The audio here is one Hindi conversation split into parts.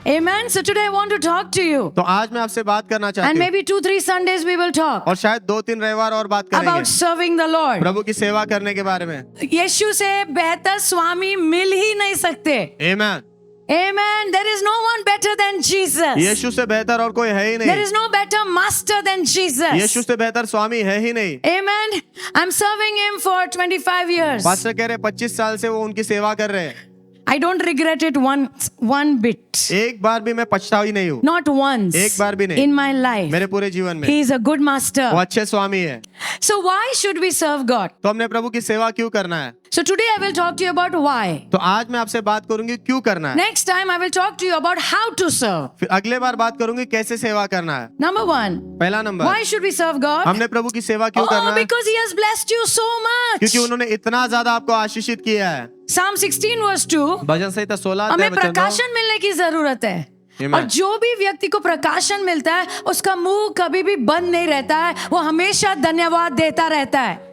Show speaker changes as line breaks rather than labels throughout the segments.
Amen. So today I want to talk to you.
तो आज मैं आपसे बात करना
And
चाहती हूँ
maybe 2-3 Sundays we will talk
और शायद 2-3 रविवार और बात
about
करेंगे
serving the Lord.
प्रभु की सेवा करने के बारे में।
यीशु से बेहतर स्वामी मिल ही नहीं सकते.
आमीन।
Amen. There is no one better than Jesus.
यीशु से बेहतर और कोई है ही
There
नहीं।
is no better master than Jesus.
यीशु से बेहतर स्वामी है ही नहीं।
Amen. I'm serving him for 25 years.
Pastor कह रहे 25 साल से वो उनकी सेवा कर रहे हैं।
I don't regret it one bit.
एक बार भी मैं पछतावा ही नहीं हूँ,
Not once
एक बार भी नहीं
in my life.
मेरे पूरे जीवन में।
He is a good master.
वो अच्छे स्वामी है।
So why should we serve God?
तो हमने प्रभु की सेवा क्यों करना है?
So today I will talk to you about why.
तो आज मैं आपसे बात करूंगी क्यों करना है।
Next time I will talk to you about how to serve.
फिर अगले बार बात करूंगी कैसे सेवा करना है।
Number 1.
पहला number,
Why should we serve God?
हमने प्रभु की सेवा क्यों करना
Oh,
है?
because He has blessed you so much.
क्योंकि उन्होंने इतना ज्यादा आपको आशीषित किया है।
Psalm 16 verse 2.
भजन संहिता 16
हमें
अध्याय वचन 2।
प्रकाशन मिलने की जरूरत है।
Amen.
और जो भी व्यक्ति को प्रकाशन मिलता है उसका मुंह कभी भी बंद नहीं रहता है, वो हमेशा धन्यवाद देता रहता है।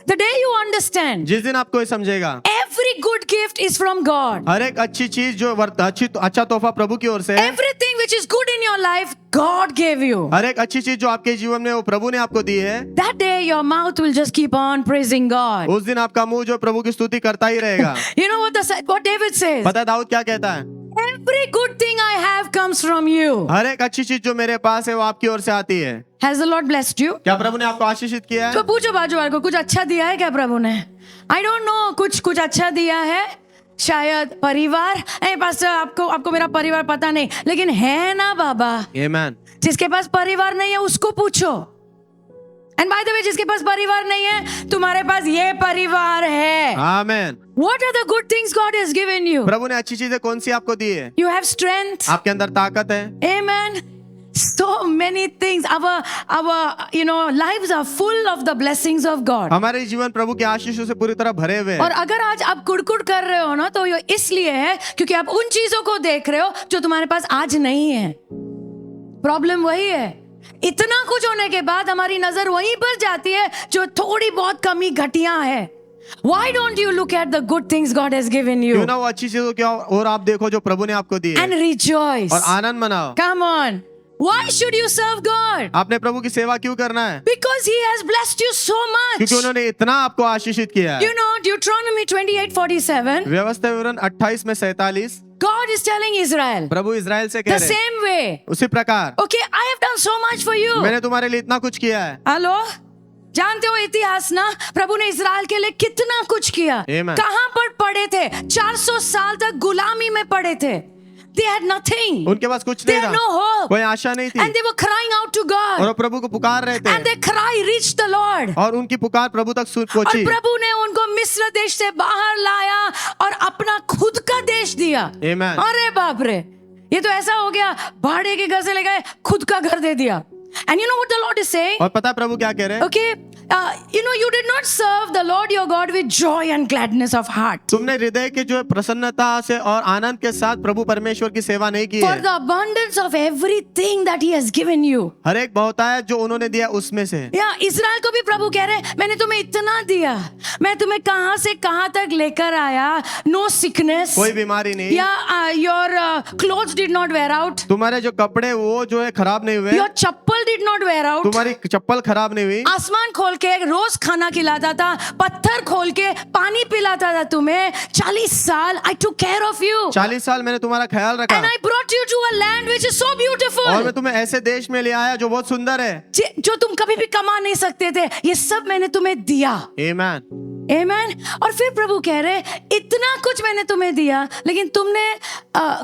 The day you understand
जिस दिन आपको ये समझेगा
every good gift is from God.
हर एक अच्छी चीज जो अच्छा तोहफा प्रभु की ओर से है,
Everything which is good in your life God gave you.
हर एक अच्छी चीज जो आपके जीवन में वो प्रभु ने आपको दी है,
That day your mouth will just keep on praising God.
उस दिन आपका मुंह जो प्रभु की स्तुति करता ही रहेगा।
You know what David says?
पता है दाऊद क्या कहता है?
Every good thing I have comes from you.
हर एक अच्छी चीज जो मेरे पास है वो आपकी ओर से आती है।
Has the Lord blessed you?
क्या प्रभु ने आपको आशीषित किया है?
तो पूछो बाजू वाले को, कुछ अच्छा दिया है क्या प्रभु ने? I don't know, कुछ अच्छा दिया है शायद परिवार। नहीं पास्टर, आपको मेरा परिवार पता नहीं, लेकिन है ना बाबा।
Amen.
जिसके पास परिवार नहीं है उसको पूछो। एंड बाय द वे, जिसके पास परिवार नहीं है तुम्हारे पास ये परिवार है।
Amen.
What are the good things God has given you?
प्रभु ने अच्छी चीजें कौन सी आपको दी है?
You have strength.
आपके अंदर ताकत है।
Amen. So many things. Our lives are full of the blessings of God.
हमारे जीवन प्रभु के आशीषों से पूरी तरह भरे हुए
और
हैं।
अगर आज आप कुड़कुड़ कर रहे हो ना, तो ये इसलिए है क्योंकि आप उन चीजों को देख रहे हो जो तुम्हारे पास आज नहीं है। प्रॉब्लम वही है, इतना कुछ होने के बाद हमारी नजर वहीं पर जाती है जो थोड़ी बहुत कमी घटियां है। Why don't you look at the good things God has given you
क्यों ना वो अच्छी चीजों क्या और आप देखो जो प्रभु ने आपको दी है
and rejoice?
और आनंद मनाओ।
Come on. Why should you serve God?
आपने प्रभु की सेवा क्यों करना है?
Because He has blessed you so much.
क्योंकि उन्होंने इतना आपको आशीषित किया है।
You know, Deuteronomy 28:47.
व्यवस्था विवरण 28 में 47
God is telling Israel
Prabhu Israel से कह
the
रहे
same way.
उसी प्रकार
Okay, I have done so much for you.
मैंने तुम्हारे लिए इतना कुछ किया है।
हेलो, जानते हो इतिहास ना, प्रभु ने इजराइल के लिए कितना कुछ किया।
Amen.
कहां पर पड़े थे? 400 साल तक गुलामी में पड़े थे। They had nothing.
उनके पास कुछ
They
नहीं
had
था,
no hope.
कोई आशा नहीं थी
And they were crying out to
और
God.
वो प्रभु को पुकार रहे थे
And their cry reached the Lord.
और उनकी पुकार प्रभु तक
और
पहुंची।
प्रभु ने उनको मिस्र देश से बाहर लाया और अपना खुद का देश दिया।
Amen.
अरे बाप रे, ये तो ऐसा हो गया, भाड़े के घर से ले गए, खुद का घर दे दिया। And you know what the Lord is saying?
और पता है प्रभु क्या कह रहे हैं?
Okay, you did not serve the Lord your God with joy and gladness of heart.
तुमने हृदय के जो है प्रसन्नता से और आनंद के साथ प्रभु परमेश्वर की सेवा नहीं की
For
है।
the abundance of everything that He has given you.
हर एक बहुतायत जो उन्होंने दिया उसमें से।
या इजराइल को भी प्रभु कह रहे हैं, मैंने तुम्हें इतना दिया, मैं तुम्हें कहां से कहां तक लेकर आया। No sickness.
कोई बीमारी नहीं।
या your clothes did not wear out.
तुम्हारे जो कपड़े वो जो है खराब नहीं हुए।
Your chappal did not wear out.
तुम्हारी चप्पल खराब नहीं हुई।
आसमान खोल के रोज खाना खिलाता था, पत्थर खोल के पानी पिलाता था तुम्हें। 40 साल I took care of you.
40 साल मैंने तुम्हारा ख्याल रखा
And I brought you to a land which is so beautiful.
और मैं तुम्हें ऐसे देश में ले आया जो बहुत सुंदर है।
जो तुम कभी भी कमा नहीं सकते थे, ये सब मैंने तुम्हें दिया।
Amen.
Amen. और फिर प्रभु कह रहे, इतना कुछ मैंने तुम्हें दिया, लेकिन तुमने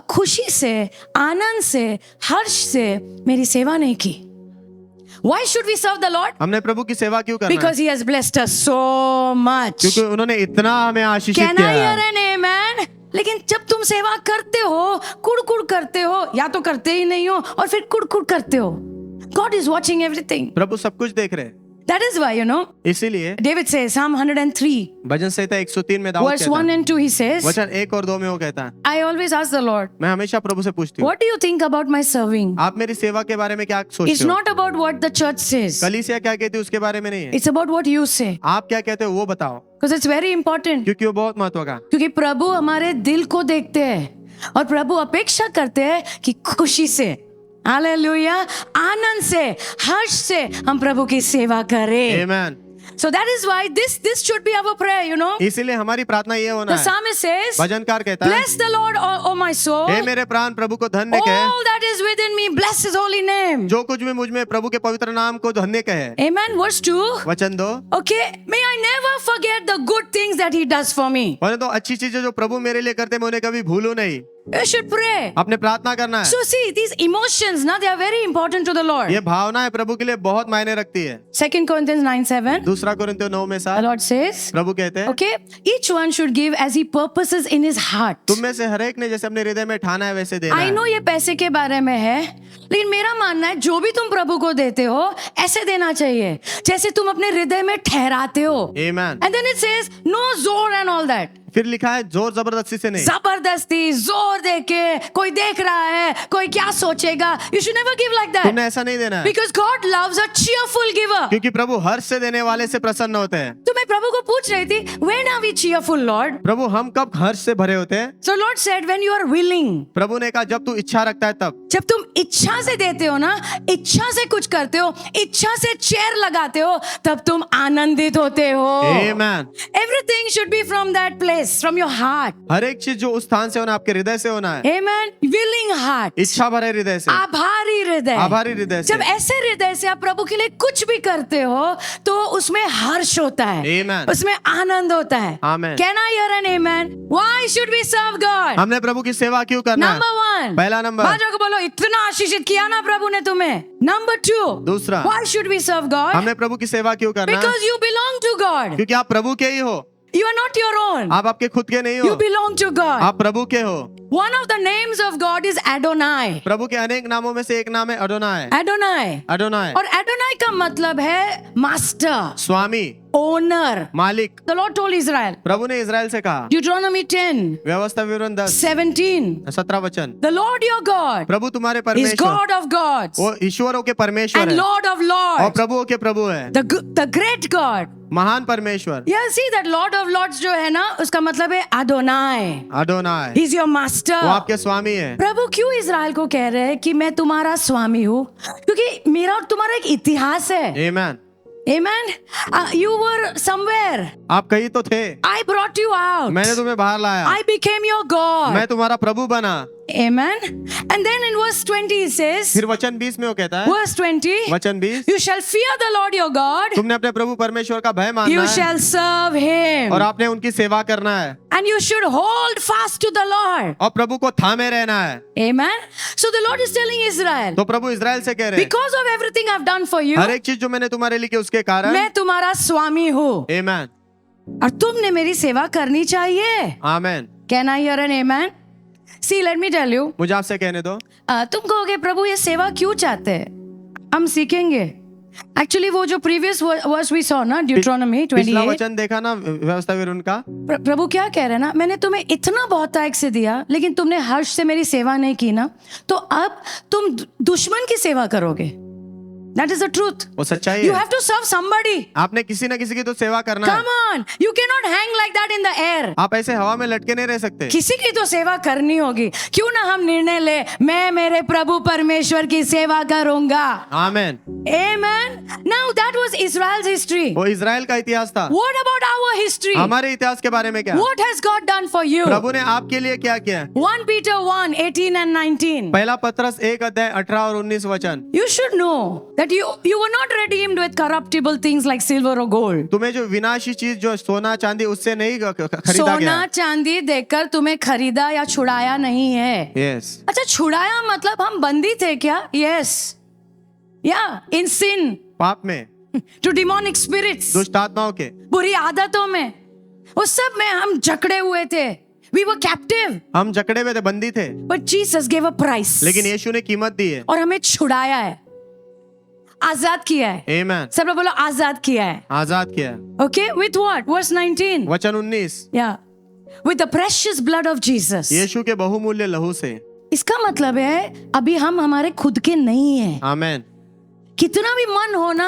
खुशी से, आनंद से, हर्ष से मेरी सेवा नहीं की। Why should we serve the Lord?
हमने प्रभु की सेवा क्यों करना है?
Because He has blessed us so much.
क्योंकि उन्होंने इतना हमें आशीषित
Can
किया
I hear
है।
an amen? लेकिन जब तुम सेवा करते हो, कुड़कुड़ करते हो, या तो करते ही नहीं हो और फिर कुड़कुड़ करते हो। God is watching everything.
प्रभु सब कुछ देख रहे हैं।
That is why,
इसीलिए
David says, Psalm 103,
भजन संहिता 103 में दाऊद
verse
कहता
1
है,
and 2, he says,
वचन 1 और 2 में वो कहता है,
I always ask the Lord,
मैं हमेशा प्रभु से पूछती हूँ,
what do you think about my serving?
आप मेरी सेवा के बारे में क्या
It's
सोचते हो?
not about what the church says.
कलीसिया क्या कहती है उसके बारे में नहीं है,
It's about what you say.
आप क्या कहते हो वो बताओ,
Because it's very important.
क्योंकि वो बहुत महत्व का।
क्योंकि प्रभु हमारे दिल को देखते हैं। और प्रभु अपेक्षा करते हैं कि खुशी से, हालेलुया, आनंद से, हर्ष से हम प्रभु की सेवा करें।
Amen.
So that is why this should be our prayer, you know.
इसीलिए हमारी प्रार्थना ये होना
The
है।
psalmist says,
भजनकार कहता है,
bless the Lord, O my soul.
हे मेरे प्राण प्रभु को धन्य कहे,
All that is within me, bless his holy name.
जो कुछ भी मुझ में प्रभु के पवित्र नाम को धन्य कहे।
Amen. Verse 2.
वचन 2,
Okay, may I never forget the good things that he does for me.
परंतु अच्छी चीजें जो प्रभु मेरे लिए करते मैं उन्हें कभी भूलूं नहीं।
You should pray.
अपने प्रार्थना करना है।
So see, these emotions, now they are very important to the Lord.
ये भावनाएं प्रभु के लिए बहुत मायने रखती है।
2 Corinthians 9:7.
दूसरा कोरिन्थियों 9 में
The
7
Lord says,
प्रभु कहते हैं,
okay, each one should give as he purposes in his heart.
तुम में से हर एक ने जैसे अपने हृदय में ठाना है वैसे देना
I
है।
know ये पैसे के बारे में है, लेकिन मेरा मानना है जो भी तुम प्रभु को देते हो ऐसे देना चाहिए जैसे तुम अपने हृदय में ठहराते हो।
Amen.
And then it says no zor and all that.
फिर लिखा है जोर जबरदस्ती से नहीं।
जबरदस्ती जोर देके कोई देख रहा है, कोई क्या सोचेगा, you should never give like that.
तुमने ऐसा नहीं देना है,
Because God loves a cheerful giver.
क्योंकि प्रभु हर्ष से देने वाले से प्रसन्न होते हैं।
तो मैं प्रभु को पूछ रही थी, when are we cheerful, Lord?
प्रभु हम कब हर्ष से भरे होते हैं?
So Lord said, when you are willing.
प्रभु ने कहा जब तू इच्छा रखता है तब।
जब तुम इच्छा से देते हो ना, इच्छा से कुछ करते हो, इच्छा से चेयर लगाते हो, तब तुम आनंदित होते हो।
Amen.
Everything should be from that place, from your heart.
हर एक चीज जो उस स्थान से होना आपके हृदय से होना है।
Amen. Willing heart.
इच्छा भरे हृदय से,
आभारी हृदय।
आभारी हृदय से।
जब ऐसे हृदय से आप प्रभु के लिए कुछ भी करते हो तो उसमें हर्ष होता है,
Amen.
उसमें आनंद होता है।
Amen.
Can I hear an amen? Why should we serve God?
हमने प्रभु की सेवा क्यों करना है?
Number 1.
पहला नंबर।
बाजू को बोलो, इतना आशीषित किया ना प्रभु ने तुम्हें। Number 2.
दूसरा,
Why should we serve God?
हमने प्रभु की सेवा क्यों करना है?
Because you belong to God.
क्योंकि आप प्रभु के ही हो,
You are not your own.
आप आपके खुद के नहीं
You
हो,
belong to God.
आप प्रभु के हो।
One of the names of God is Adonai.
प्रभु के अनेक नामों में से एक नाम है अडोनाय।
Adonai.
अडोनाय
और Adonai का मतलब है मास्टर,
स्वामी,
ओनर।
मालिक।
The Lord told Israel.
प्रभु ने इजराइल से कहा,
Deuteronomy 10,
व्यवस्था विवरण 10
17.
17 वचन,
The Lord your God
प्रभु तुम्हारे
is
परमेश्वर,
God of gods
वो ईश्वरों के परमेश्वर
and
है
Lord of
और
lords.
प्रभुओं के प्रभु है,
The great God.
महान परमेश्वर।
Yeah, see that Lord of lords जो है ना, उसका मतलब है Adonai.
अडोनाय,
He's your master.
वो आपके स्वामी है।
प्रभु क्यों इज़राइल को कह रहे हैं कि मैं तुम्हारा स्वामी हूँ? क्योंकि मेरा और तुम्हारा एक इतिहास है।
Amen.
Amen. You were somewhere.
आप कहीं तो थे,
I brought you out.
मैंने तुम्हें बाहर लाया,
I became your God.
मैं तुम्हारा प्रभु बना।
Amen. And then in verse 20 it says,
फिर वचन 20 में वो कहता है,
verse 20,
वचन 20,
you shall fear the Lord your God,
तुमने अपने प्रभु परमेश्वर का भय मानना
you
है
shall serve him,
और आपने उनकी सेवा करना है
and you should hold fast to the Lord.
और प्रभु को थामे रहना है।
Amen. So the Lord is telling Israel,
तो प्रभु इजराइल से कह रहे हैं,
because of everything I've done for you,
हर एक चीज जो मैंने तुम्हारे लिए की उसके कारण,
मैं तुम्हारा स्वामी हूँ
आमेन,
और तुमने मेरी सेवा करनी चाहिए।
आमेन।
Can I hear an amen? See, let me tell you,
मुझे आपसे कहने दो,
तुम कहोगे प्रभु ये सेवा क्यों चाहते हैं? हम सीखेंगे। एक्चुअली वो जो प्रीवियस वर्स वी सॉ ना, ड्यूट्रोनॉमी
पिछला
28,
वचन देखा ना व्यवस्था विवरण का,
प्रभु क्या कह रहे हैं ना, मैंने तुम्हें इतना बहुतायत से दिया लेकिन तुमने हर्ष से मेरी सेवा नहीं की ना, तो अब तुम दुश्मन की सेवा करोगे। That is the truth.
वो सच्चाई
You
है।
have to serve somebody.
आपने किसी न किसी की तो सेवा करना है।
Come on, you cannot hang like that in the air.
आप ऐसे हवा में लटके नहीं रह सकते।
किसी की तो सेवा करनी होगी। क्यों ना हम निर्णय ले, मैं मेरे प्रभु परमेश्वर की सेवा करूंगा।
आमेन।
Amen. Now that was Israel's history.
वो इजराइल का इतिहास था।
What about our history?
हमारे इतिहास के बारे में क्या?
What has God done for you?
प्रभु ने आपके लिए क्या किया?
1 Peter 1, 18 and 19.
पहला पत्रस 1 अध्याय 18 और 19 वचन।
You should know that you were not redeemed with corruptible things like silver or gold.
तुम्हें जो विनाशी चीज जो सोना चांदी उससे नहीं खरीदा
सोना
गया।
चांदी देकर तुम्हें खरीदा या छुड़ाया नहीं है।
यस।
अच्छा, छुड़ाया मतलब हम बंदी थे क्या? Yes. Yeah, in sin.
पाप में,
To demonic spirits.
दुष्ट आत्माओं के,
बुरी आदतों में, उस सब में हम जकड़े हुए थे। We were captive.
हम जकड़े हुए थे, बंदी थे,
But Jesus gave a price.
लेकिन यीशु ने कीमत दी है।
और हमें छुड़ाया है, आजाद किया है।
आमेन।
सब लोग बोलो आजाद किया है।
आजाद किया।
Okay, with what? Verse 19.
वचन 19,
Yeah. With the precious blood of Jesus.
यीशु के बहुमूल्य लहू से।
इसका मतलब है अभी हम हमारे खुद के नहीं हैं,
आमेन।
कितना भी मन हो ना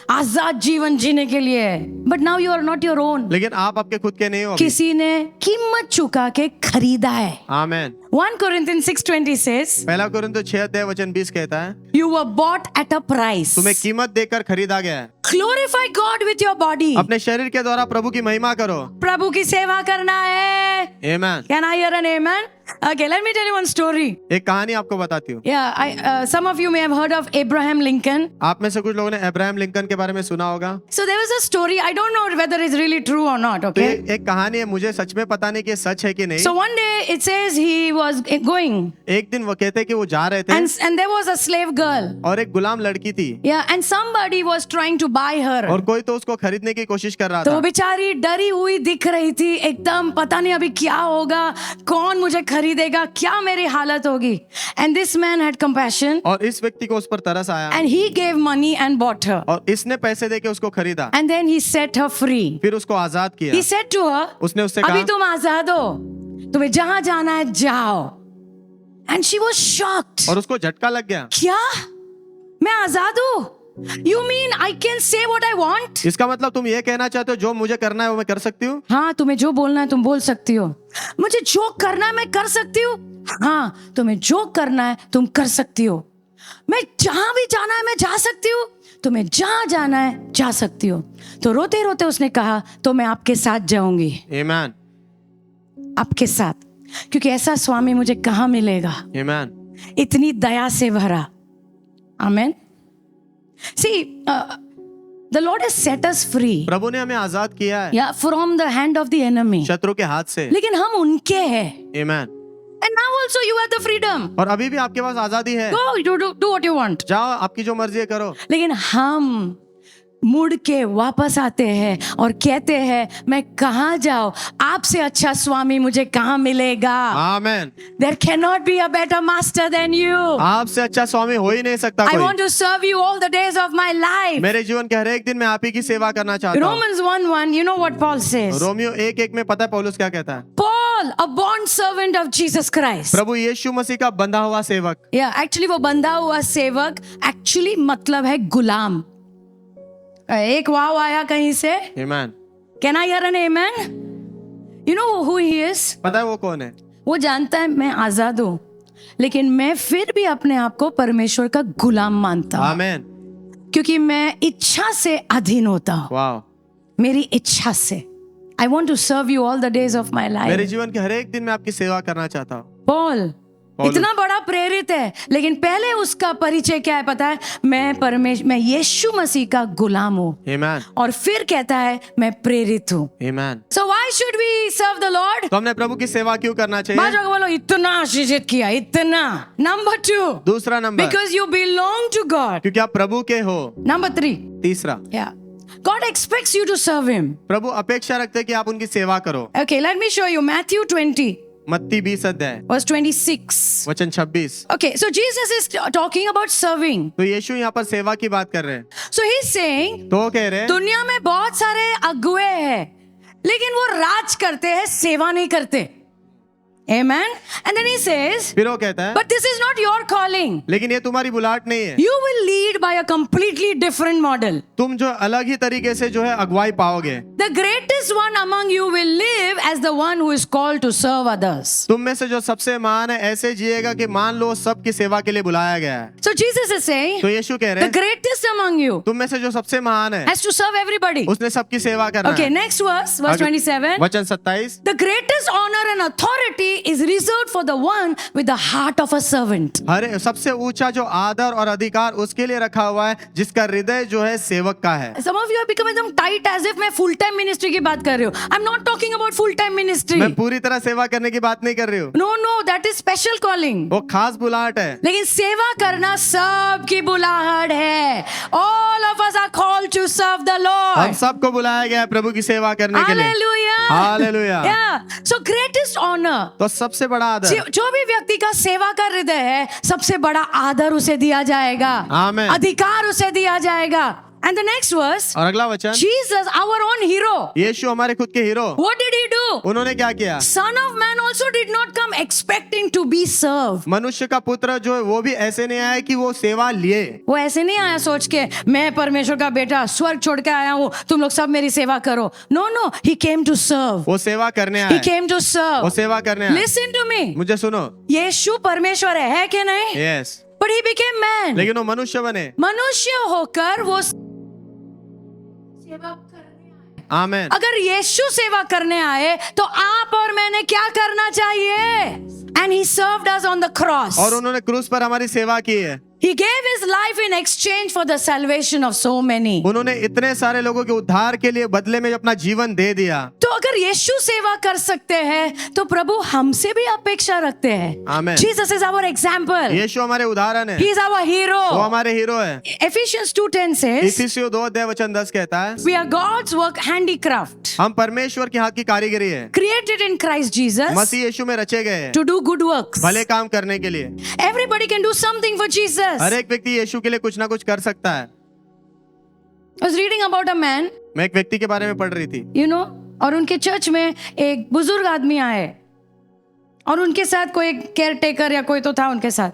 आजाद जीवन जीने के लिए, but now you are not your own.
लेकिन आप आपके खुद के नहीं हो अभी।
किसी ने कीमत चुका के खरीदा है।
आमेन।
1 Corinthians 6:20 says,
पहला कोरिन्थियों 6:20 कहता है,
you were bought at a price.
तुम्हें कीमत देकर खरीदा गया है।
Glorify God with your body.
अपने शरीर के द्वारा प्रभु की महिमा करो।
प्रभु की सेवा करना है।
आमेन।
Can I hear an amen? Okay, let me tell you one story.
एक कहानी आपको बताती हूँ।
Yeah, some of you may have heard of Abraham Lincoln.
आप में से कुछ लोगों ने अब्राहम लिंकन के बारे में सुना होगा।
So there was a story. I don't know whether it's really true or not.
तो
Okay.
एक कहानी है, मुझे सच में पता नहीं कि सच है कि नहीं।
So one day it says he was going,
एक दिन वो कहते कि वो जा रहे थे
and there was a slave girl.
और एक गुलाम लड़की थी
Yeah, and somebody was trying to buy her.
और कोई तो उसको खरीदने की कोशिश कर रहा
तो वो
था।
बेचारी डरी हुई दिख रही थी, एकदम पता नहीं अभी क्या होगा, कौन मुझे खरीदेगा, क्या मेरी हालत होगी। And this man had compassion
और इस व्यक्ति को उस पर तरस आया
and he gave money and bought her.
और इसने पैसे देके उसको खरीदा,
And then he set her free.
फिर उसको आजाद किया।
He said to her,
उसने उससे
अभी
कहा,
तुम आजाद हो, तुम्हें जहां जाना है जाओ। And she was shocked.
और उसको झटका लग गया।
क्या मैं आजाद हूँ? You mean I can say what I want?
इसका मतलब तुम ये कहना चाहते हो जो मुझे करना है वो मैं कर सकती हूँ?
हाँ, तुम्हें जो बोलना है तुम बोल सकती हो। मुझे जो करना है मैं कर सकती हूँ। हाँ, तुम्हें जो करना है तुम कर सकती हो। मैं जहां भी जाना है मैं जा सकती हूँ। तुम्हें जहां जाना है जा सकती हो। तो रोते रोते उसने कहा, तो मैं आपके साथ जाऊंगी।
आमेन।
आपके साथ, क्योंकि ऐसा स्वामी मुझे कहाँ मिलेगा,
आमेन।
इतनी दया से भरा। आमेन। See, the Lord has set us free.
प्रभु ने हमें आजाद किया है
Yeah, from the hand of the enemy.
शत्रु के हाथ से।
लेकिन हम उनके हैं।
आमेन।
And now also you have the freedom.
और अभी भी आपके पास आजादी है।
Go, do what you want.
जाओ, आपकी जो मर्जी है करो।
लेकिन हम मुड़ के वापस आते हैं और कहते हैं, मैं कहाँ जाऊँ, आपसे अच्छा स्वामी मुझे कहाँ मिलेगा।
आमेन।
There cannot be a better master than you.
आपसे अच्छा स्वामी हो ही नहीं सकता
I
कोई।
want to serve you all the days of my life.
मेरे जीवन के हर एक दिन मैं आप ही की सेवा करना चाहता हूँ।
Romans 1:1, you know what Paul says?
Romeo 1:1 में पता है पौलुस क्या कहता है?
Paul, a bond servant of Jesus Christ.
प्रभु यीशु मसीह का बंधा हुआ सेवक।
Yeah, actually वो बंधा हुआ सेवक actually मतलब है गुलाम। एक वाव आया कहीं से।
आमेन।
Can I hear an amen? You know who he is?
पता है वो कौन है?
वो जानता है मैं आजाद हूँ, लेकिन मैं फिर भी अपने आप को परमेश्वर का गुलाम मानता हूँ,
आमेन।
क्योंकि मैं इच्छा से अधीन होता हूँ।
वाह।
मेरी इच्छा से। I want to serve you all the days of my life.
मेरे जीवन के हर एक दिन मैं आपकी सेवा करना चाहता हूँ।
पॉल इतना बड़ा प्रेरित है, लेकिन पहले उसका परिचय क्या है पता है? मैं यीशु मसीह का गुलाम हूँ।
आमेन।
और फिर कहता है मैं प्रेरित हूँ।
आमेन।
So why should we serve the Lord?
तो हमने प्रभु की सेवा क्यों करना चाहिए?
बाजू को बोलो, इतना आशीषित किया, इतना। Number 2,
दूसरा number,
because you belong to God.
क्योंकि आप प्रभु के हो।
Number 3,
तीसरा,
yeah, God expects you to serve Him.
प्रभु अपेक्षा रखते हैं कि आप उनकी सेवा करो।
Okay, let me show you Matthew 20,
मत्ती 20
verse 26.
वचन 26।
Okay, so Jesus is talking about serving.
तो यीशु यहाँ पर सेवा की बात कर रहे हैं।
So he's saying,
तो वो कह रहे हैं
दुनिया में बहुत सारे अगुए हैं, लेकिन वो राज करते हैं, सेवा नहीं करते। Amen. And then he says,
फिर वो कहता है
but this is not your calling.
लेकिन ये तुम्हारी बुलाहट नहीं है।
You will lead by a completely different model.
तुम जो अलग ही तरीके से जो है अगुवाई पाओगे।
The greatest one among you will live as the one who is called to serve others.
तुम में से जो सबसे महान है ऐसे जिएगा कि मान लो सबकी सेवा के लिए बुलाया गया है।
So Jesus is saying,
तो यीशु कह रहे
the
हैं
greatest among you
तुम में से जो सबसे महान है
has to serve everybody.
उसने सबकी सेवा करना
Okay,
है।
next verse 27.
वचन 27।
The greatest honor and authority is reserved for the one with the heart of a servant.
हर सबसे ऊंचा जो आदर और अधिकार उसके लिए रखा हुआ है जिसका हृदय जो है सेवक का है।
Some of you have become एकदम tight as if मैं full time ministry की बात कर रही हूँ. I'm not talking about full time ministry.
मैं पूरी तरह सेवा करने की बात नहीं कर रही हूँ।
No, no, that is special calling.
वो खास बुलाहट है।
लेकिन सेवा करना सबकी बुलाहट है. All of us are called to serve the
हम
Lord.
सबको बुलाया गया है प्रभु की सेवा करने के लिए।
Hallelujah.
Hallelujah.
Yeah. So greatest honor.
तो सबसे बड़ा आदर
जो भी व्यक्ति का सेवा का हृदय है, सबसे बड़ा आदर उसे दिया जाएगा,
आमेन।
अधिकार उसे दिया जाएगा। And the next verse,
और अगला वचन,
Jesus, our own hero,
यीशु हमारे खुद के hero,
what did he do?
उन्होंने क्या किया?
Son of Man also did not come expecting to be served.
मनुष्य का पुत्र जो है वो भी ऐसे नहीं आया कि वो सेवा लिए।
वो ऐसे नहीं आया सोच के मैं परमेश्वर का बेटा स्वर्ग छोड़ के आया हूँ, तुम लोग सब मेरी सेवा करो। No, no, he came to serve.
वो सेवा करने
He
आया।
came to serve.
वो सेवा करने आया।
Listen to me.
मुझे सुनो।
यीशु परमेश्वर है कि नहीं?
Yes.
But he became man.
लेकिन वो मनुष्य बने।
मनुष्य होकर वो सेवा करने आए।
आमेन।
अगर यीशु सेवा करने आए तो आप और मैंने क्या करना चाहिए? And he served us on the cross.
और उन्होंने क्रूस पर हमारी सेवा की है।
He gave his life in exchange for the salvation of so many.
उन्होंने इतने सारे लोगों के उद्धार के लिए बदले में अपना जीवन दे दिया।
तो अगर यीशु सेवा कर सकते हैं तो प्रभु हमसे भी अपेक्षा रखते हैं।
आमेन।
Jesus is our example.
यीशु हमारे उदाहरण है।
He is our hero.
वो हमारे हीरो है।
Ephesians 2:10 says,
इफिसियों 2:10 कहता है,
we are God's work handicraft,
हम परमेश्वर के हाथ की कारीगरी है,
created in Christ Jesus
मसीह यीशु में रचे गए हैं
to do good works.
भले काम करने के लिए।
Everybody can do something for Jesus.
हर एक व्यक्ति यीशु के लिए कुछ ना कुछ कर सकता है।
I was reading about a man,
मैं एक व्यक्ति के बारे में पढ़ रही थी,
you know, और उनके चर्च में एक बुजुर्ग आदमी आए और उनके साथ कोई केयर टेकर या कोई तो था उनके साथ।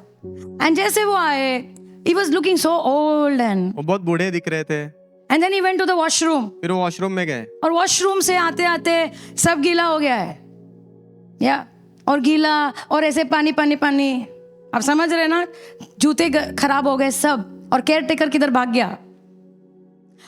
एंड जैसे वो आए, he was looking so old and
वो बहुत बूढ़े दिख रहे थे।
then he went to the washroom.
फिर वो वॉशरूम में गए
और वॉशरूम से आते आते सब गीला हो गया है, या और गीला और ऐसे पानी पानी पानी, आप समझ रहे ना, जूते खराब हो गए सब, और केयर टेकर किधर भाग गया।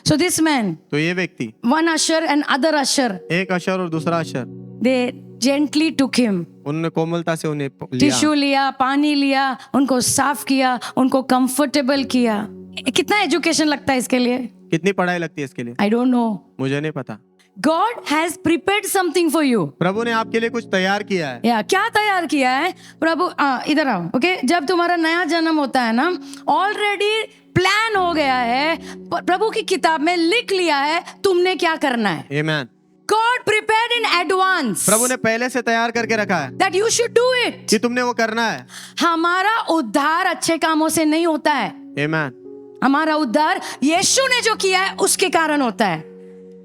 So this man,
तो ये व्यक्ति,
one usher and other usher,
एक अशर और दूसरा अशर,
they gently took him.
उन्होंने कोमलता से उन्हें लिया,
टिश्यू लिया, पानी लिया, उनको साफ किया, उनको कंफर्टेबल किया। कितना एजुकेशन लगता है इसके लिए?
कितनी पढ़ाई लगती है इसके लिए?
I don't know.
मुझे नहीं पता।
God has prepared something for you.
प्रभु ने आपके लिए कुछ तैयार किया है।
या क्या तैयार किया है? प्रभु इधर आओ, ओके? जब तुम्हारा नया जन्म होता है ना, ऑलरेडी प्लान हो गया है, प्रभु की किताब में लिख लिया है तुमने क्या करना है।
आमेन।
God prepared in advance.
प्रभु ने पहले से तैयार करके रखा है
That you should do it.
कि तुमने वो करना है।
हमारा उद्धार अच्छे कामों से नहीं होता है।
आमेन।
हमारा उद्धार यीशु ने जो किया है उसके कारण होता है।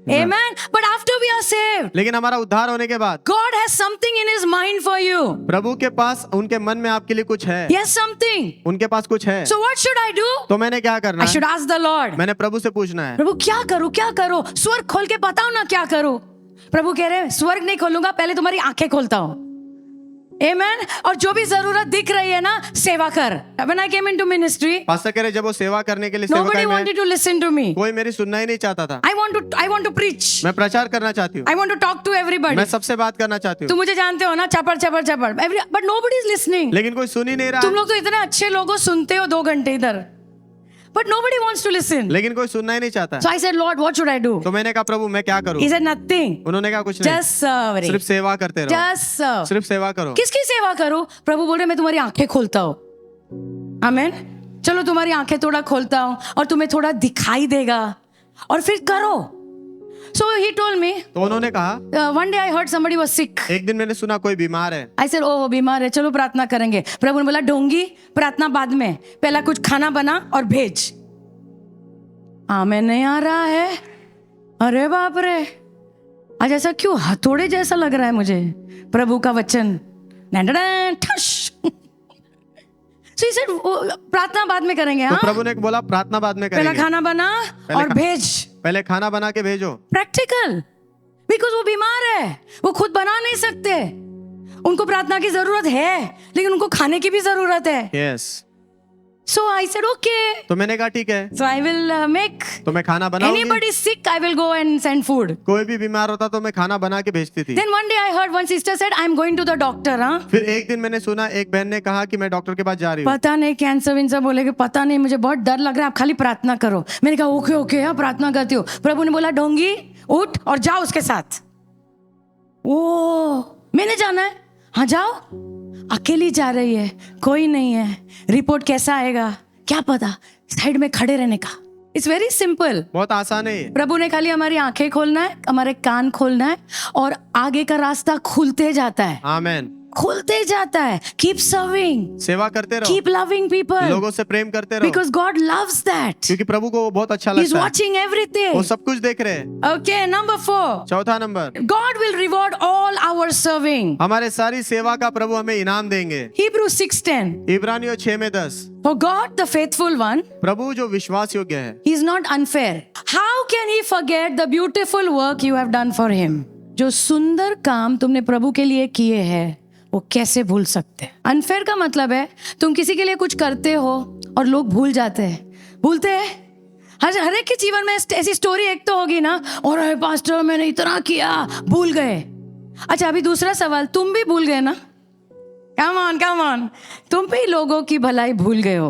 Amen. But after we are saved,
लेकिन हमारा उद्धार होने के बाद
God has something in His mind for you.
प्रभु के पास, उनके मन में आपके लिए कुछ है।
He has something.
उनके पास कुछ है।
So what should I do?
तो मैंने क्या करना
I should
है?
ask the Lord.
मैंने प्रभु से पूछना है,
प्रभु क्या करूं, क्या करूं? स्वर्ग खोल के बताओ ना क्या करूं। प्रभु कह रहे हैं स्वर्ग नहीं खोलूंगा, पहले तुम्हारी आंखें खोलता हूं। Amen. और जो भी जरूरत दिख रही है ना, सेवा कर। When I came into ministry,
pastor कह रहे जब वो सेवा करने के लिए
nobody
सेवकाई में,
wanted to listen to me.
कोई मेरी सुनना ही नहीं चाहता था।
I want to preach.
मैं प्रचार करना चाहती हूँ,
I want to talk to everybody.
मैं सबसे बात करना चाहती
तुम
हूँ,
मुझे जानते हो ना, चपड़ चपड़ चपड़। But nobody is listening.
लेकिन कोई सुन ही नहीं
तुम
रहा,
लोग तो इतने अच्छे लोगों सुनते हो 2 घंटे इधर, but nobody wants to listen.
लेकिन कोई सुनना ही नहीं चाहता।
So I said, Lord, what should I do?
तो मैंने कहा प्रभु मैं क्या करूँ?
He said nothing.
उन्होंने कहा कुछ नहीं,
Just serve.
सिर्फ सेवा करते रहो,
Just serve.
सिर्फ सेवा करो।
किसकी सेवा करो? प्रभु बोल रहे मैं तुम्हारी आंखें खोलता हूँ। आमेन। चलो तुम्हारी आंखें थोड़ा खोलता हूँ और तुम्हें थोड़ा दिखाई देगा और फिर करो। So he told me,
तो उन्होंने कहा,
one day I heard somebody was sick.
एक दिन मैंने सुना कोई बीमार है।
I said, oh बीमार है, चलो प्रार्थना करेंगे। प्रभु ने बोला ढोंगी, प्रार्थना बाद में, पहला कुछ खाना बना और भेज। आमेन नहीं आ रहा है। अरे बाप रे, आज ऐसा क्यों हथौड़े जैसा लग रहा है मुझे? प्रभु का वचन ठश। So he said, प्रार्थना बाद में करेंगे।
तो
हाँ,
प्रभु ने बोला प्रार्थना बाद में
पहला
करेंगे,
खाना बना और भेज।
पहले खाना बना के भेजो।
प्रैक्टिकल, बिकॉज वो बीमार है, वो खुद बना नहीं सकते, उनको प्रार्थना की जरूरत है लेकिन उनको खाने की भी जरूरत है।
Yes.
So I said okay.
तो मैंने कहा ठीक है,
So I will make
तो मैं खाना बनाऊंगी।
anybody sick, I will go and send food.
कोई भी बीमार होता तो मैं खाना बना के भेजती थी।
Then one day I heard one sister said, I'm going to the doctor. हाँ,
फिर एक दिन मैंने सुना एक बहन ने कहा कि मैं डॉक्टर के पास जा रही हूँ।
पता नहीं कैंसर विंसर बोलेगे, पता नहीं, मुझे बहुत डर लग रहा है, आप खाली प्रार्थना करो। मैंने कहा ओके ओके, हाँ प्रार्थना करती हूँ। प्रभु ने बोला ढोंगी उठ और जाओ उसके साथ। ओ मैंने जाना है, हाँ जाओ। अकेली जा रही है, कोई नहीं है, रिपोर्ट कैसा आएगा क्या पता, साइड में खड़े रहने का। इट्स वेरी सिंपल,
बहुत आसान है ये।
प्रभु ने खाली हमारी आंखें खोलना है, हमारे कान खोलना है और आगे का रास्ता खुलते जाता है।
आमेन।
खुलते जाता है. Keep serving,
सेवा करते रहो,
keep loving people,
लोगों से प्रेम करते रहो,
because God loves that.
क्योंकि प्रभु को वो बहुत अच्छा
He's
लगता है.
watching everything.
वो सब कुछ देख रहे हैं.
Okay, number 4.
चौथा number,
God will reward all our serving.
हमारे सारी सेवा का प्रभु हमें इनाम देंगे.
Hebrews 6:10.
इब्रानियों 6:10.
For God, the faithful one,
प्रभु जो विश्वास योग्य है,
He is not unfair. How can He forget the beautiful work you have done for Him? जो सुंदर काम तुमने प्रभु के लिए किए हैं, वो कैसे भूल सकते हैं? अनफेयर का मतलब है तुम किसी के लिए कुछ करते हो और लोग भूल जाते हैं. भूलते हैं. हर एक के जीवन में ऐसी स्टोरी एक तो होगी ना, और पास्टर मैंने इतना किया, भूल गए. अच्छा, अभी दूसरा सवाल, तुम भी भूल गए ना? Come on. तुम भी लोगों की भलाई भूल गए हो.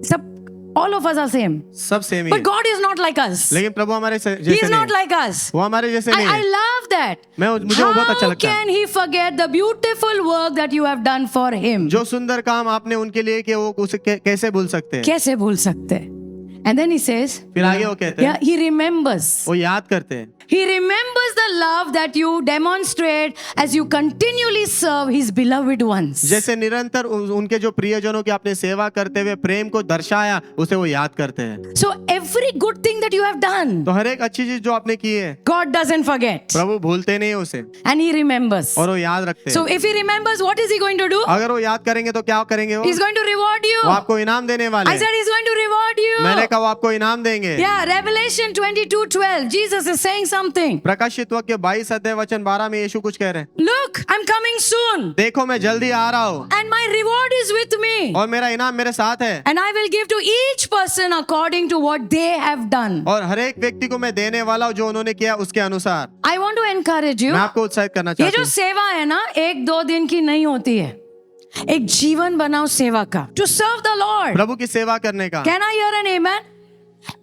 सब, all of us are same.
सब सेम ही
But
है.
God is not like us.
लेकिन प्रभु हमारे
He
जैसे
is
नहीं
not
है.
like us.
वो हमारे जैसे नहीं
I
है.
love that.
मुझे वो बहुत अच्छा
How
लगता है.
can He forget the beautiful work that you have done for Him?
जो सुंदर काम आपने उनके लिए किया, वो उसे कैसे भूल सकते हैं?
कैसे भूल सकते हैं? And then He says,
फिर आगे वो कहते हैं,
yeah, He remembers.
वो याद करते हैं.
He remembers the love that you demonstrate as you continually serve His beloved ones.
जैसे निरंतर उनके जो प्रियजनों की आपने सेवा करते हुए प्रेम को दर्शाया, उसे वो याद करते हैं.
So every good thing that you have done,
तो हर एक अच्छी चीज जो आपने की है,
God doesn't forget.
प्रभु भूलते नहीं उसे,
And He remembers.
और वो याद रखते
So
हैं.
if He remembers, what is He going to do?
अगर वो याद करेंगे तो क्या करेंगे? वो
He's going to reward you.
वो आपको इनाम देने वाले
I
हैं.
said He's going to reward you.
मैंने कहा वो आपको इनाम देंगे.
Yeah, Revelation 22:12. Jesus is saying something.
प्रकाशित वाक्य 22 अध्याय वचन 12 में यीशु कुछ कह रहे हैं.
Look, I'm coming soon.
देखो मैं जल्दी आ रहा हूँ,
And my reward is with me.
और मेरा इनाम मेरे साथ है,
And I will give to each person according to what they have done.
और हर एक व्यक्ति को मैं देने वाला हूँ जो उन्होंने किया उसके अनुसार.
I want to encourage you.
मैं आपको उत्साहित करना
ये
चाहता
जो
हूँ.
सेवा है ना, 1-2 दिन की नहीं होती है. एक जीवन बनाओ सेवा का. To serve the Lord.
प्रभु की सेवा करने का.
Can I hear an amen?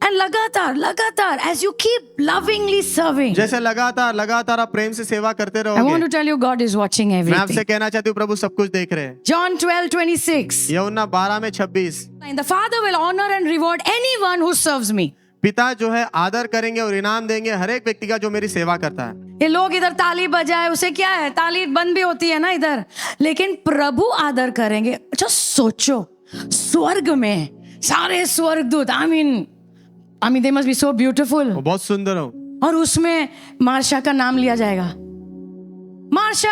And लगातार as you keep lovingly serving.
जैसे लगातार आप प्रेम से सेवा करते
I want
रहोगे.
to tell you God is watching
मैं
everything.
आपसे कहना चाहती हूँ प्रभु सब कुछ देख रहे हैं.
John 12:26.
यूहन्ना 12:26.
The Father will honor and reward anyone who serves me.
पिता जो है आदर करेंगे और इनाम देंगे हर एक व्यक्ति का जो मेरी सेवा करता है.
ये लोग इधर ताली बजाए, उसे क्या है, ताली बंद भी होती है ना इधर, लेकिन प्रभु आदर करेंगे. अच्छा सोचो, स्वर्ग में सारे स्वर्गदूत, I mean they must be so beautiful.
वो बहुत सुंदर हो.
और उसमें मार्शा का नाम लिया जाएगा. मार्शा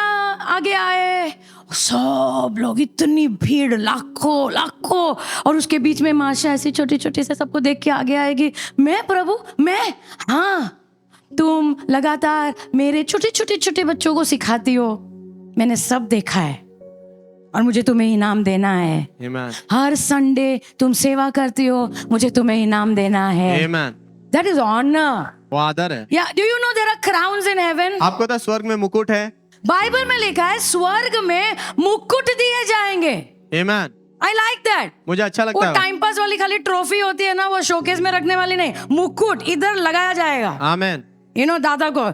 आगे आए, सब लोग, इतनी भीड़, लाखों, और उसके बीच में मार्शा ऐसी छोटी से सबको देख के आगे आएगी. मैं प्रभु, मैं, हाँ, तुम लगातार मेरे छोटे बच्चों को सिखाती हो, मैंने सब देखा है, और मुझे तुम्हें इनाम देना है.
Amen.
हर संडे तुम सेवा करती हो, मुझे तुम्हें इनाम देना है.
Amen.
That is honor.
वो आदर है.
Yeah, do you know there are crowns in heaven?
आपको तो स्वर्ग में मुकुट है.
बाइबल में लिखा है स्वर्ग में मुकुट दिए जाएंगे.
Amen.
I like that.
मुझे अच्छा
वो
लगता है.
टाइम पास वाली खाली ट्रॉफी होती है ना, वो शोकेस में रखने वाली नहीं, मुकुट इधर लगाया जाएगा.
Amen.
You know, दादा को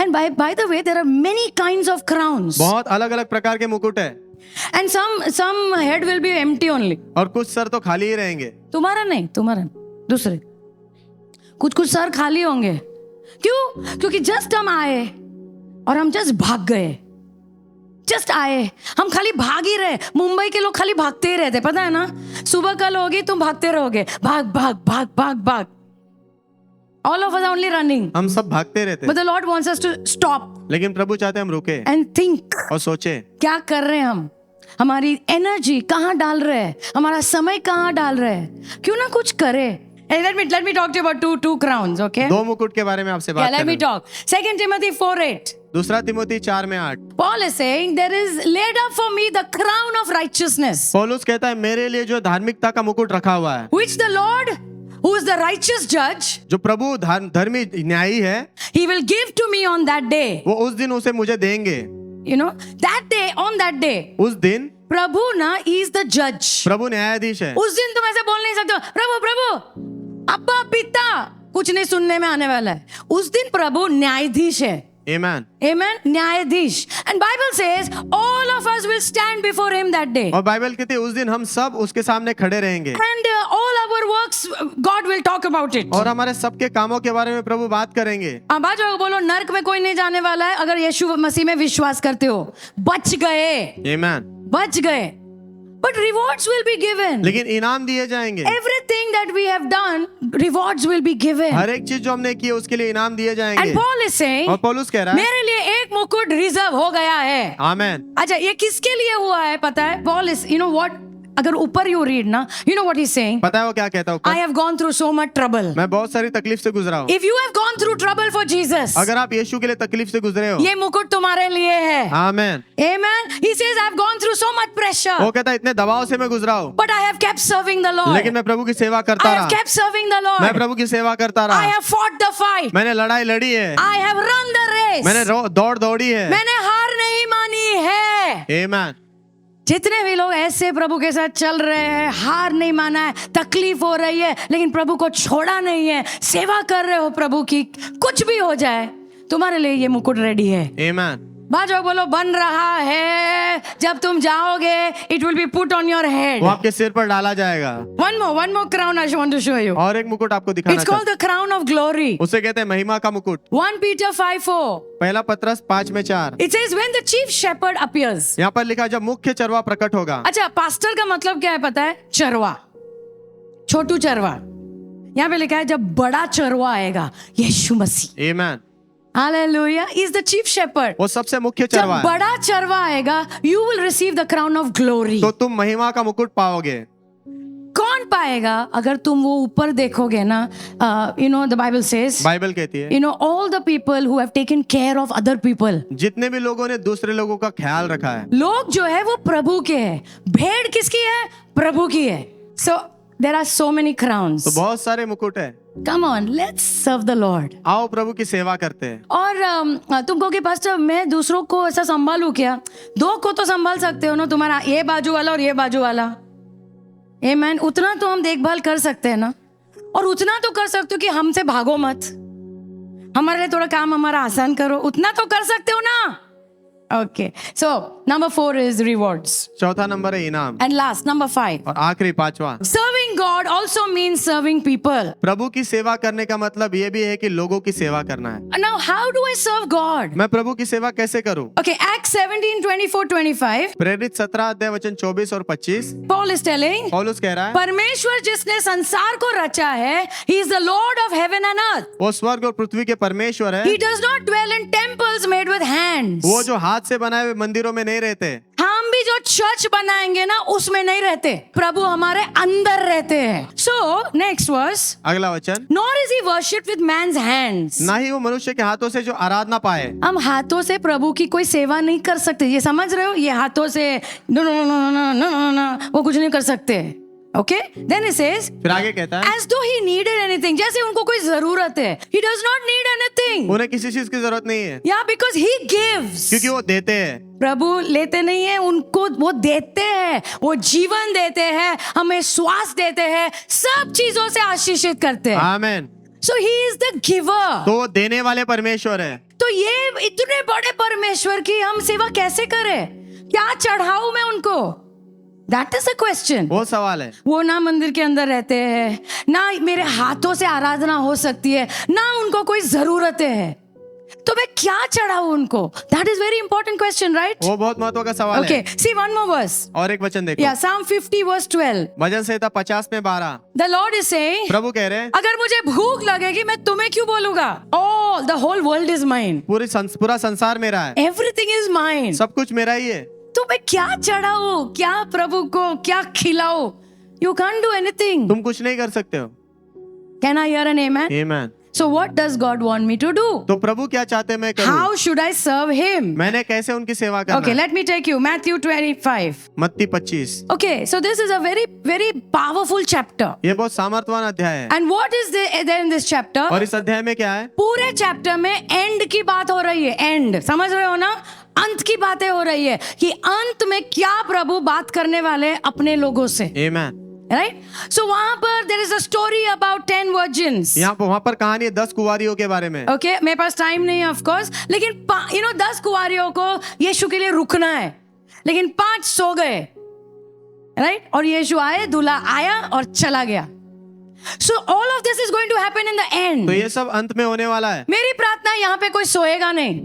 and by the way, there are many kinds of crowns.
बहुत अलग अलग प्रकार के मुकुट है.
And some head will be empty only.
और कुछ सर तो खाली ही रहेंगे.
तुम्हारा नहीं, तुम्हारा दूसरे. कुछ सर खाली होंगे. क्यों? क्योंकि जस्ट हम आए और हम जस्ट भाग गए. जस्ट आए, हम खाली भाग ही रहे. मुंबई के लोग खाली भागते ही रहते, पता है ना. सुबह कल होगी, तुम भागते रहोगे, भाग. All of us are only running.
हम सब भागते रहते.
But the Lord wants us to stop
लेकिन प्रभु चाहते हैं हम रुके
and think.
और सोचे
क्या कर रहे हैं हम, हमारी एनर्जी कहाँ डाल रहे हैं, हमारा समय कहाँ डाल रहे हैं. क्यों ना कुछ करे. Hey, let me talk to you about two crowns, okay?
2 मुकुट के बारे में आपसे बात
Let me
करें.
talk. 2 Timothy 4:8.
दूसरा Timothy 4:8.
Paul is saying there is laid up for me the crown of righteousness,
पौलुस कहता है मेरे लिए जो धार्मिकता का मुकुट रखा हुआ है,
which the Lord, who is the righteous judge,
जो प्रभु धर्मी न्यायी है,
he will give to me on that day.
वो उस दिन उसे मुझे देंगे.
You know, on that day,
उस दिन
प्रभु ना, he is the judge.
प्रभु न्यायाधीश है.
उस दिन तुम ऐसे बोल नहीं सकते हो, प्रभु अब्बा पिता, कुछ नहीं सुनने में आने वाला है. उस दिन प्रभु न्यायाधीश है.
Amen.
Amen. न्यायाधीश. And Bible says all of us will stand before him that day.
और बाइबल कहती है उस दिन हम सब उसके सामने खड़े रहेंगे.
And all our work works, God will talk about it.
और हमारे सबके कामों के बारे में प्रभु बात करेंगे।
अब आ जाओ, बोलो नर्क में कोई नहीं जाने वाला है अगर यीशु मसीह में विश्वास करते हो। बच गए,
आमीन।
बच गए। But rewards will be given.
लेकिन इनाम दिए जाएंगे।
Everything that we have done, rewards will be given.
हर एक चीज जो हमने की है उसके लिए इनाम दिए जाएंगे।
And Paul is saying,
और पौलुस कह रहा है,
मेरे लिए एक मुकुट रिजर्व हो गया है।
आमीन।
अच्छा, ये किसके लिए हुआ है पता है? Paul is, you know what? अगर ऊपर यू रीड ना, you know what he's saying?
पता है वो क्या कहता है ऊपर?
I have gone through so much trouble.
मैं बहुत सारी तकलीफ से गुजरा हूँ।
If you have gone through trouble for Jesus,
अगर आप यीशु के लिए तकलीफ से गुजरे हो,
ये मुकुट तुम्हारे लिए है।
आमीन।
Amen. He says, I've gone through so much pressure,
वो कहता है इतने दबाव से मैं गुजरा हूँ,
but I have kept serving the Lord.
लेकिन मैं प्रभु की सेवा करता
I have
रहा।
kept serving the Lord.
मैं प्रभु की सेवा करता
I
रहा।
have fought the fight.
मैंने लड़ाई लड़ी है।
I have run the race.
मैंने दौड़ दौड़ी है।
मैंने हार नहीं मानी है।
आमीन।
जितने भी लोग ऐसे प्रभु के साथ चल रहे हैं, हार नहीं माना है, तकलीफ हो रही है, लेकिन प्रभु को छोड़ा नहीं है, सेवा कर रहे हो प्रभु की, कुछ भी हो जाए तुम्हारे लिए ये मुकुट रेडी है।
आमीन।
बाजो बोलो, बन रहा है। जब तुम जाओगे, it will be put on your head.
वो आपके सिर पर डाला जाएगा।
one more crown I want to show you.
और एक मुकुट आपको दिखाना
It's called the crown of glory.
उसे कहते हैं महिमा का मुकुट।
1 Peter 5:4.
पहला पत्रस 5:4।
It says when the chief shepherd appears.
यहाँ पर लिखा है जब मुख्य चरवा प्रकट होगा।
अच्छा, पास्टर का मतलब क्या है पता है? चरवा, छोटू चरवा। यहाँ पे लिखा है जब बड़ा चरवा आएगा, यीशु मसीह।
आमीन।
Hallelujah. He is the chief shepherd.
वो सबसे मुख्य
जब
चरवा है।
बड़ा चरवा आएगा, you will receive the crown of glory.
तो तुम महिमा का मुकुट पाओगे।
कौन पाएगा? अगर तुम वो ऊपर देखोगे ना, you know the Bible says,
Bible कहती है
you know all the people who have taken care of other people.
जितने भी लोगों ने दूसरे लोगों का ख्याल रखा है,
लोग जो है वो प्रभु के हैं। भेड़ किसकी है? प्रभु की है। So there are so many crowns.
तो बहुत सारे मुकुट है।
Come on, let's serve the Lord.
आओ प्रभु की सेवा करते हैं।
और तुम कहोगे पास्टर मैं दूसरों को ऐसा संभालूं क्या? 2 को तो संभाल सकते हो ना, तुम्हारा ये बाजू वाला और ये बाजू वाला। आमीन। उतना तो हम देखभाल कर सकते हैं ना, और उतना तो कर सकते हो कि हमसे भागो मत, हमारे लिए थोड़ा काम हमारा आसान करो, उतना तो कर सकते हो ना। Okay, so number 4 is rewards.
चौथा नंबर है इनाम।
एंड लास्ट नंबर 5,
और आखिरी 5वां,
serving god also means serving people.
प्रभु की सेवा करने का मतलब ये भी है कि लोगों की सेवा करना है।
Now how do I serve God?
मैं प्रभु की सेवा कैसे करूं?
ओके, Acts 17:24-25,
प्रेरित 17 अध्याय वचन 24 और 25।
Paul is telling,
पौलुस कह रहा है
परमेश्वर जिसने संसार को रचा है, he is the Lord of heaven and earth.
वो स्वर्ग और पृथ्वी के परमेश्वर है।
He does not dwell in temples made with hands.
वो जो हाथ से बनाए हुए मंदिरों में नहीं रहते।
हम भी जो चर्च बनाएंगे ना, उसमें नहीं रहते, प्रभु हमारे अंदर रहते हैं। So next verse,
अगला वचन,
nor is he worshipped with man's hands.
ना ही वो मनुष्य के हाथों से जो आराधना पाए।
हम हाथों से प्रभु की कोई सेवा नहीं कर सकते, ये समझ रहे हो? ये हाथों से no no no no no no no no वो कुछ नहीं कर सकते। ओके, देन ही सेज,
फिर आगे कहता है
as though he needed anything, जैसे उनको कोई जरूरत है। He does not need anything.
उन्हें किसी चीज की जरूरत नहीं है,
Yeah, because he gives.
क्योंकि वो देते हैं।
प्रभु लेते नहीं है, उनको वो देते हैं, वो जीवन देते हैं, हमें श्वास देते हैं, सब चीजों से आशीषित करते हैं।
आमीन।
So he is the giver.
तो वो देने वाले परमेश्वर है।
तो ये इतने बड़े परमेश्वर की हम सेवा कैसे करें? क्या चढ़ाऊं मैं उनको? That is a question.
वो सवाल है।
वो ना मंदिर के अंदर रहते हैं, ना मेरे हाथों से आराधना हो सकती है, ना उनको कोई जरूरत है, तो मैं क्या चढ़ाऊं उनको? That is very important question, right?
वो बहुत महत्व का सवाल
Okay,
है।
see one more verse.
और एक वचन देखो।
Yeah, Psalm 50:12.
भजन संहिता 50 में 12।
The Lord is saying,
प्रभु कह रहे हैं
अगर मुझे भूख लगेगी, मैं तुम्हें क्यों बोलूंगा? All the whole world is mine.
पूरा संसार मेरा है,
Everything is mine.
सब कुछ मेरा ही है।
तो मैं क्या चढ़ाऊं? क्या प्रभु को क्या खिलाऊं? You can't do anything.
तुम कुछ नहीं कर सकते हो।
Can I hear an amen?
आमीन।
So what does God want me to do?
तो प्रभु क्या चाहते हैं मैं करूं?
How should I serve him?
मैंने कैसे उनकी सेवा करना
Okay,
है?
let me take you Matthew 25.
मत्ती 25।
Okay, so this is a very very powerful chapter.
ये बहुत सामर्थवान अध्याय है।
And what is there in this chapter?
और इस अध्याय में क्या है?
पूरे चैप्टर में एंड की बात हो रही है। एंड समझ रहे हो ना? अंत की बातें हो रही है कि अंत में क्या प्रभु बात करने वाले हैं अपने लोगों से।
आमीन।
राइट, सो वहां पर there is a story about 10 virgins.
वहां पर कहानी है 10 कुंवारियों के बारे में।
ओके, मेरे पास टाइम नहीं है ऑफ कोर्स, लेकिन 10 कुंवारियों को यीशु के लिए रुकना है, लेकिन 5 सो गए। राइट, और यीशु आए, दूल्हा आया और चला गया। So all of this is going to happen in the end.
तो ये सब अंत में होने वाला है।
मेरी प्रार्थना है, यहाँ पे कोई सोएगा नहीं।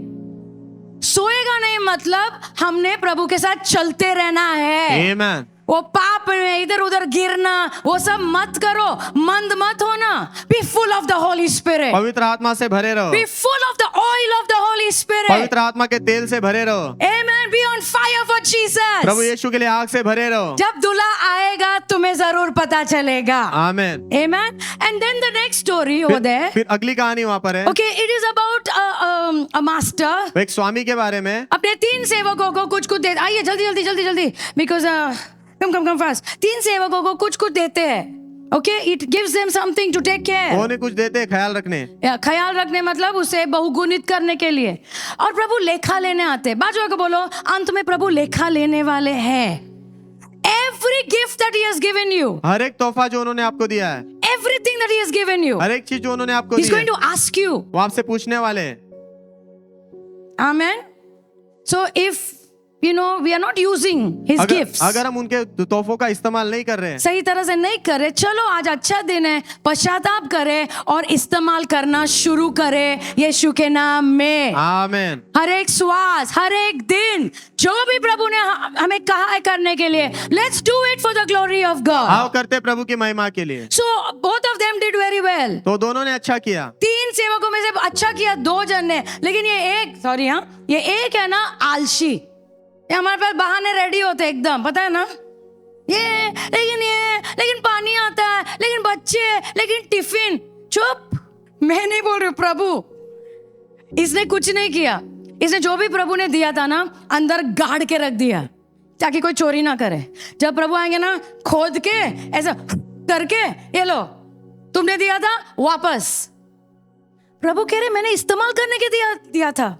सोएगा नहीं मतलब हमने प्रभु के साथ चलते रहना है।
Amen.
वो पाप में इधर उधर गिरना वो सब मत करो, मंद मत होना। Be full of the Holy Spirit.
पवित्र आत्मा से भरे रहो।
Be full of the oil of the Holy Spirit.
पवित्र आत्मा के तेल से भरे रहो।
Amen. Be on fire for Jesus.
प्रभु यीशु के लिए आग से भरे रहो।
जब दूल्हा आएगा तुम्हें जरूर पता चलेगा।
आमेन।
Amen. And then the next story over there.
फिर अगली कहानी वहाँ पर है।
Okay, it is about a master.
वो एक स्वामी के बारे में
अपने 3 सेवकों को कुछ कुछ दे, आइए जल्दी because come fast. 3 सेवकों को कुछ कुछ देते हैं। Okay, it gives them something to take care.
उन्हें कुछ देते हैं ख्याल रखने।
या ख्याल रखने मतलब उसे बहुगुणित करने के लिए। और प्रभु लेखा लेने आते हैं। बाजू को बोलो अंत में प्रभु लेखा लेने वाले हैं। Every gift that he has given you,
हर एक तोहफा जो उन्होंने आपको दिया है,
everything that he has given you,
हर एक चीज जो उन्होंने आपको
he's
दी
going
है,
to ask you.
वो आपसे पूछने वाले हैं।
Amen. So if we are not using his gifts,
अगर हम उनके तोहफों का इस्तेमाल नहीं कर रहे हैं,
सही तरह से नहीं कर रहे, चलो आज अच्छा दिन है, पश्चाताप करें और इस्तेमाल करना शुरू करें यीशु के नाम में।
आमेन।
हर एक श्वास, हर एक दिन जो भी प्रभु ने हमें कहा है करने के लिए, let's do it for the glory of God.
आओ करते प्रभु की महिमा के लिए।
So both of them did very well.
तो दोनों ने अच्छा किया।
3 सेवकों में से अच्छा किया 2 जन ने, लेकिन ये एक है ना आलसी। ये हमारे पास बहाने रेडी होते एकदम, पता है ना, लेकिन पानी आता है, लेकिन बच्चे, लेकिन टिफिन। चुप, मैं नहीं बोल रही हूँ, प्रभु इसने कुछ नहीं किया। इसने जो भी प्रभु ने दिया था ना अंदर गाड़ के रख दिया ताकि कोई चोरी ना करे। जब प्रभु आएंगे ना खोद के ऐसा करके, ये लो तुमने दिया था वापस। प्रभु कह रहे मैंने इस्तेमाल करने के दिया था।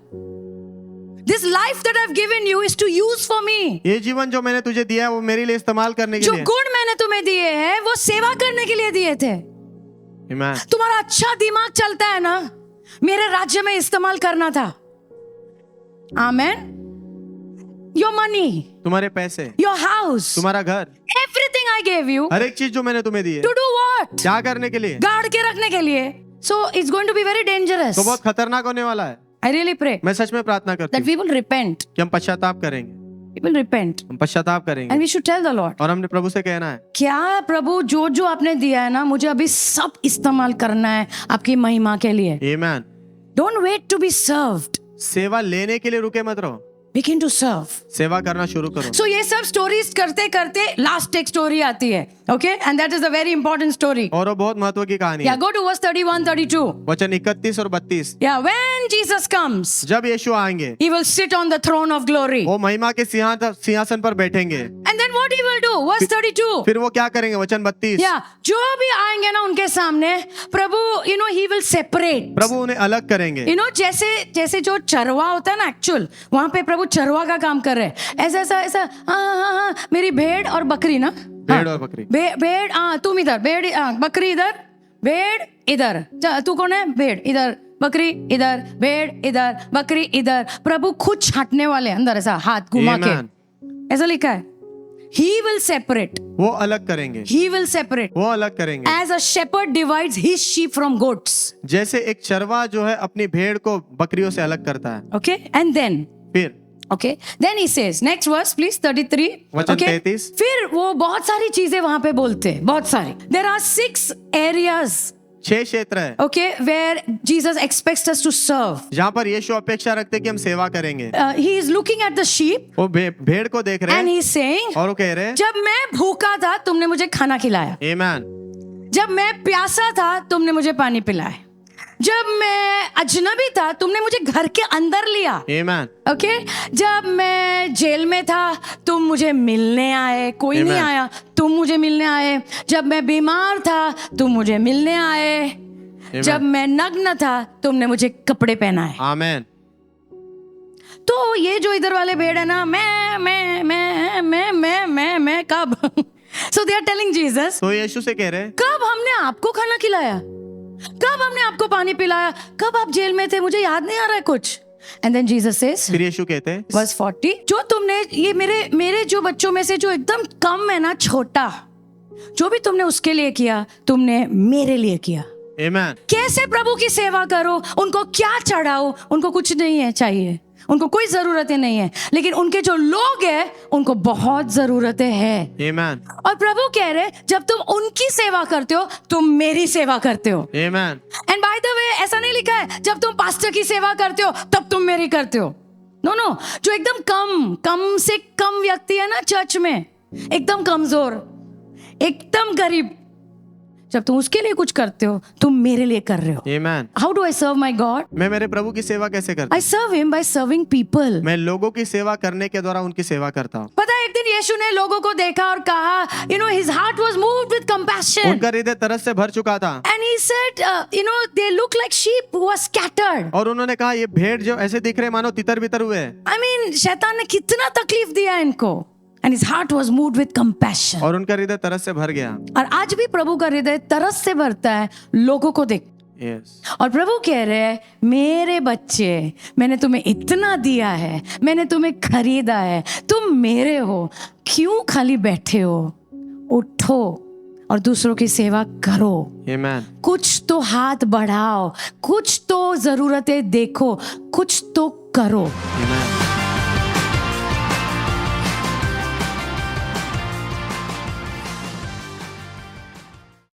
This life that I've given you is to use for me.
ये जीवन जो मैंने तुझे दिया है वो मेरे लिए इस्तेमाल करने के
जो
लिए।
गुण मैंने तुम्हें दिए हैं वो सेवा करने के लिए दिए थे।
Amen.
तुम्हारा अच्छा दिमाग चलता है ना, मेरे राज्य में इस्तेमाल करना था। आमेन। Your money,
तुम्हारे पैसे,
your house,
तुम्हारा घर,
everything I gave you,
हर एक चीज जो मैंने तुम्हें दी है,
to do what?
क्या करने के लिए?
गाड़ के रखने के लिए। So it's going to be very dangerous.
तो बहुत खतरनाक होने वाला है।
I really pray
मैं सच में प्रार्थना करता
that
हूँ
we will repent.
कि हम पश्चाताप करेंगे।
We will repent.
हम पश्चाताप करेंगे
And we should tell the Lord.
और हमने प्रभु से कहना है,
क्या प्रभु जो जो आपने दिया है ना मुझे अभी सब इस्तेमाल करना है आपकी महिमा के लिए।
Amen.
Don't wait to be served.
सेवा लेने के लिए रुके मत रहो,
Begin to serve.
सेवा करना शुरू करो।
So ये सब स्टोरीज करते करते लास्ट एक स्टोरी आती है, okay? And that is a very important story.
और वो बहुत महत्व की कहानी
Yeah,
है।
go to verse 31, 32.
वचन 31 और 32।
Yeah, when Jesus comes,
जब यीशु आएंगे,
he will sit on the throne of glory.
वो महिमा के सिंहासन पर बैठेंगे।
And then what he will do? Verse 32.
फिर वो क्या करेंगे? वचन 32।
Yeah, जो भी आएंगे ना उनके सामने प्रभु, he will separate.
प्रभु उन्हें अलग करेंगे।
जैसे जो चरवा होता है ना, एक्चुअल वहां पे प्रभु चरवा का काम कर रहे हैं। ऐसा हाँ, मेरी भेड़ और बकरी ना,
भेड़ और बकरी,
भेड़ तुम इधर, भेड़ बकरी इधर, भेड़ इधर, तू कौन है? भेड़ इधर, बकरी इधर, भेड़ इधर, बकरी इधर। प्रभु खुद छांटने वाले अंदर, ऐसा हाथ घुमा के, ऐसा लिखा है। He will separate.
वो अलग करेंगे।
He will separate.
वो अलग करेंगे।
As a shepherd divides his sheep from goats.
जैसे एक चरवा जो है अपनी भेड़ को बकरियों से अलग करता है।
Okay, and then.
फिर
Okay, then he says, next verse please, 33.
वचन
Okay,
33।
फिर वो बहुत सारी चीजें वहां पे बोलते हैं, बहुत सारी। There are 6 areas.
6 क्षेत्र है,
Okay, where Jesus expects us to serve.
जहाँ पर यीशु अपेक्षा रखते कि हम सेवा करेंगे।
He is looking at the sheep.
वो भेड़ को देख रहे
And
हैं
he is saying,
और वो कह रहे हैं,
जब मैं भूखा था तुमने मुझे खाना खिलाया,
Amen.
जब मैं प्यासा था तुमने मुझे पानी पिलाया, जब मैं अजनबी था तुमने मुझे घर के अंदर लिया।
Amen.
ओके, जब मैं जेल में था तुम मुझे मिलने आए, कोई नहीं आया, तुम मुझे मिलने आए। जब मैं बीमार था तुम मुझे मिलने आए। जब मैं नग्न था तुमने मुझे कपड़े पहनाए।
Amen.
तो ये जो इधर वाले भेड़ है ना, मैं कब सो दे आर टेलिंग जीसस,
तो यीशु से कह रहे हैं,
कब हमने आपको खाना खिलाया, कब हमने आपको पानी पिलाया, कब आप जेल में थे, मुझे याद नहीं आ रहा है कुछ। And then Jesus says,
फिर यीशु कहते हैं,
verse 40, जो तुमने ये मेरे जो बच्चों में से जो एकदम कम है ना, छोटा, जो भी तुमने उसके लिए किया तुमने मेरे लिए किया।
Amen.
कैसे प्रभु की सेवा करो, उनको क्या चढ़ाओ, उनको कुछ नहीं है चाहिए, उनको कोई जरूरतें नहीं है, लेकिन उनके जो लोग हैं उनको बहुत जरूरतें हैं।
Amen.
और प्रभु कह रहे जब तुम उनकी सेवा करते हो तुम मेरी सेवा करते हो।
Amen.
And by the way ऐसा नहीं लिखा है जब तुम पास्टर की सेवा करते हो तब तुम मेरी करते हो। नो नो, जो एकदम कम से कम व्यक्ति है ना चर्च में, एकदम कमजोर, एकदम गरीब, जब तुम उसके लिए कुछ करते हो तुम मेरे लिए कर रहे हो।
Amen.
How do I serve my god?
मैं मेरे प्रभु की सेवा कैसे करता
I serve him by serving people.
मैं लोगों की सेवा करने के द्वारा उनकी सेवा करता हूँ।
पता है एक दिन यीशु ने लोगों को देखा और कहा, you know, his heart was moved with compassion
उनका हृदय तरस से भर चुका था
and he said, you know, they look like sheep who are scattered.
और उन्होंने कहा ये भेड़ जो ऐसे दिख रहे मानो तितर बितर हुए हैं।
आई मीन शैतान ने कितना तकलीफ दिया इनको। And his heart was moved with compassion.
और उनका हृदय तरस से भर गया।
और आज भी प्रभु का हृदय तरस से भरता है लोगों को देख।
Yes.
और प्रभु कह रहे हैं, मेरे बच्चे, मैंने तुम्हें इतना दिया है, मैंने तुम्हें खरीदा है, तुम मेरे हो, क्यों खाली बैठे हो? उठो और दूसरों की सेवा करो।
Amen.
कुछ तो हाथ बढ़ाओ, कुछ तो जरूरतें देखो, कुछ तो करो।
Amen.